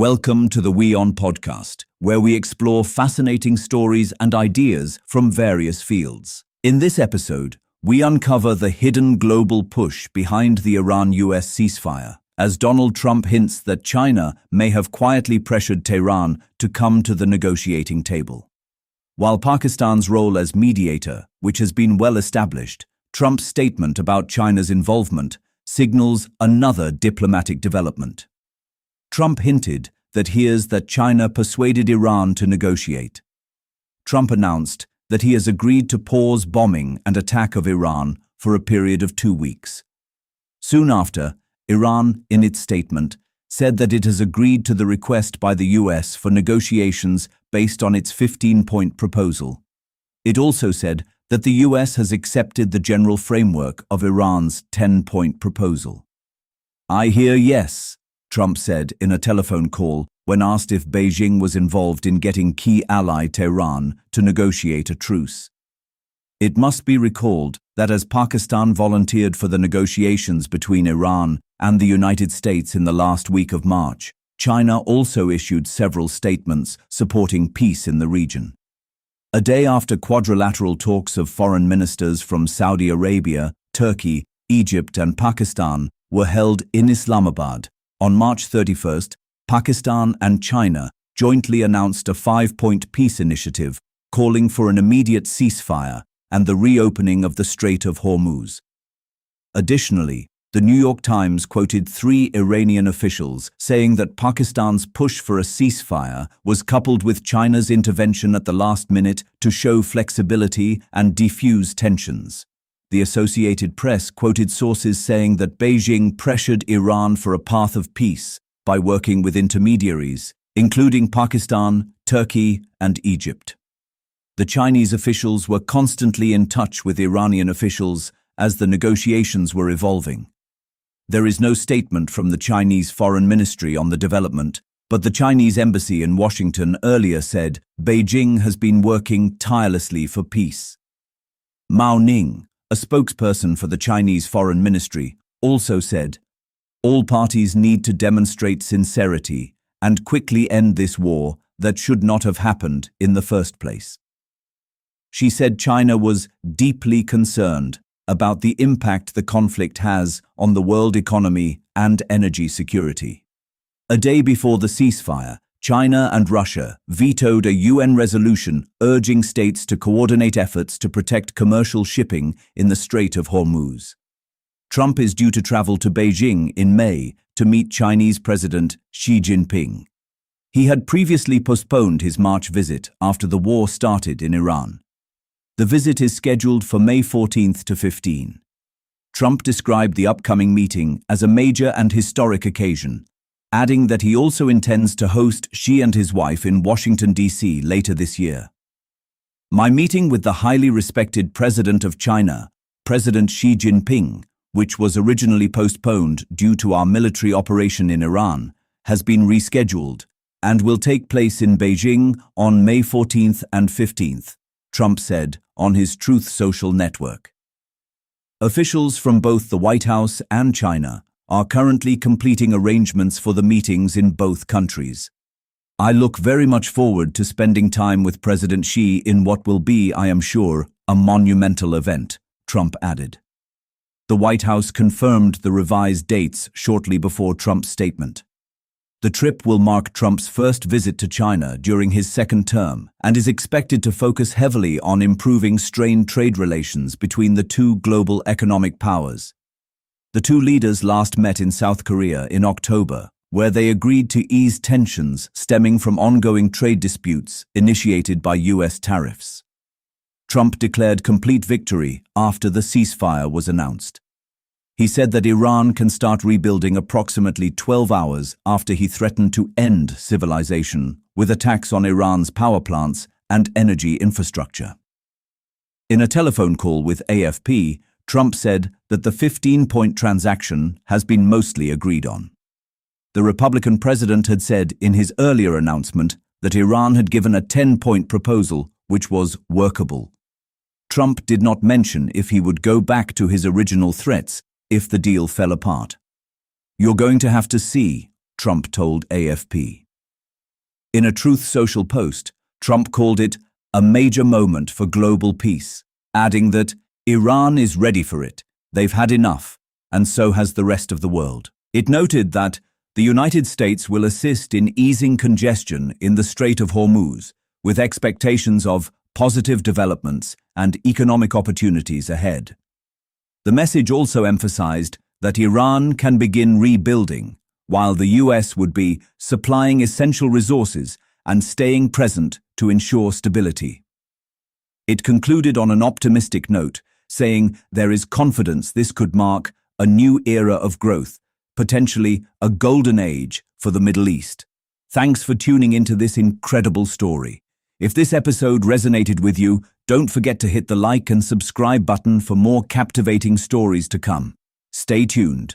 Welcome to the WION podcast, where we explore fascinating stories and ideas from various fields. In this episode, we uncover the hidden global push behind the Iran-US ceasefire, as Donald Trump hints that China may have quietly pressured Tehran to come to the negotiating table. While Pakistan's role as mediator, which has been well established, Trump's statement about China's involvement signals another diplomatic development. Trump hinted that hears that China persuaded Iran to negotiate. Trump announced that he has agreed to pause bombing and attack of Iran for a period of 2 weeks. Soon after, Iran, in its statement, said that it has agreed to the request by the US for negotiations based on its 15-point proposal. It also said that the US has accepted the general framework of Iran's 10-point proposal. "I hear yes," Trump said in a telephone call when asked if Beijing was involved in getting key ally Tehran to negotiate a truce. It must be recalled that as Pakistan volunteered for the negotiations between Iran and the United States in the last week of March, China also issued several statements supporting peace in the region. A day after quadrilateral talks of foreign ministers from Saudi Arabia, Turkey, Egypt and Pakistan were held in Islamabad, on March 31st, Pakistan and China jointly announced a 5-point peace initiative calling for an immediate ceasefire and the reopening of the Strait of Hormuz. Additionally, the New York Times quoted 3 Iranian officials saying that Pakistan's push for a ceasefire was coupled with China's intervention at the last minute to show flexibility and defuse tensions. The Associated Press quoted sources saying that Beijing pressured Iran for a path of peace by working with intermediaries, including Pakistan, Turkey, and Egypt. The Chinese officials were constantly in touch with Iranian officials as the negotiations were evolving. There is no statement from the Chinese Foreign Ministry on the development, but the Chinese embassy in Washington earlier said Beijing has been working tirelessly for peace. Mao Ning, a spokesperson for the Chinese Foreign Ministry, also said, "All parties need to demonstrate sincerity and quickly end this war that should not have happened in the first place." She said China was deeply concerned about the impact the conflict has on the world economy and energy security. A day before the ceasefire, China and Russia vetoed a UN resolution urging states to coordinate efforts to protect commercial shipping in the Strait of Hormuz. Trump is due to travel to Beijing in May to meet Chinese President Xi Jinping. He had previously postponed his March visit after the war started in Iran. The visit is scheduled for May 14th to 15. Trump described the upcoming meeting as a major and historic occasion, adding that he also intends to host Xi and his wife in Washington, D.C. later this year. "My meeting with the highly respected President of China, President Xi Jinping, which was originally postponed due to our military operation in Iran, has been rescheduled and will take place in Beijing on May 14th and 15th, Trump said on his Truth Social network. Officials from both the White House and China are currently completing arrangements for the meetings in both countries. "I look very much forward to spending time with President Xi in what will be, I am sure, a monumental event," Trump added. The White House confirmed the revised dates shortly before Trump's statement. The trip will mark Trump's first visit to China during his second term and is expected to focus heavily on improving strained trade relations between the two global economic powers. The two leaders last met in South Korea in October, where they agreed to ease tensions stemming from ongoing trade disputes initiated by US tariffs. Trump declared complete victory after the ceasefire was announced. He said that Iran can start rebuilding approximately 12 hours after he threatened to end civilization with attacks on Iran's power plants and energy infrastructure. In a telephone call with AFP, Trump said that the 15-point transaction has been mostly agreed on. The Republican president had said in his earlier announcement that Iran had given a 10-point proposal which was workable. Trump did not mention if he would go back to his original threats if the deal fell apart. "You're going to have to see," Trump told AFP. In a Truth Social post, Trump called it a major moment for global peace, adding that Iran is ready for it, they've had enough, and so has the rest of the world. It noted that the United States will assist in easing congestion in the Strait of Hormuz, with expectations of positive developments and economic opportunities ahead. The message also emphasized that Iran can begin rebuilding, while the US would be supplying essential resources and staying present to ensure stability. It concluded on an optimistic note, saying there is confidence this could mark a new era of growth, potentially a golden age for the Middle East. Thanks for tuning into this incredible story. If this episode resonated with you, don't forget to hit the like and subscribe button for more captivating stories to come. Stay tuned.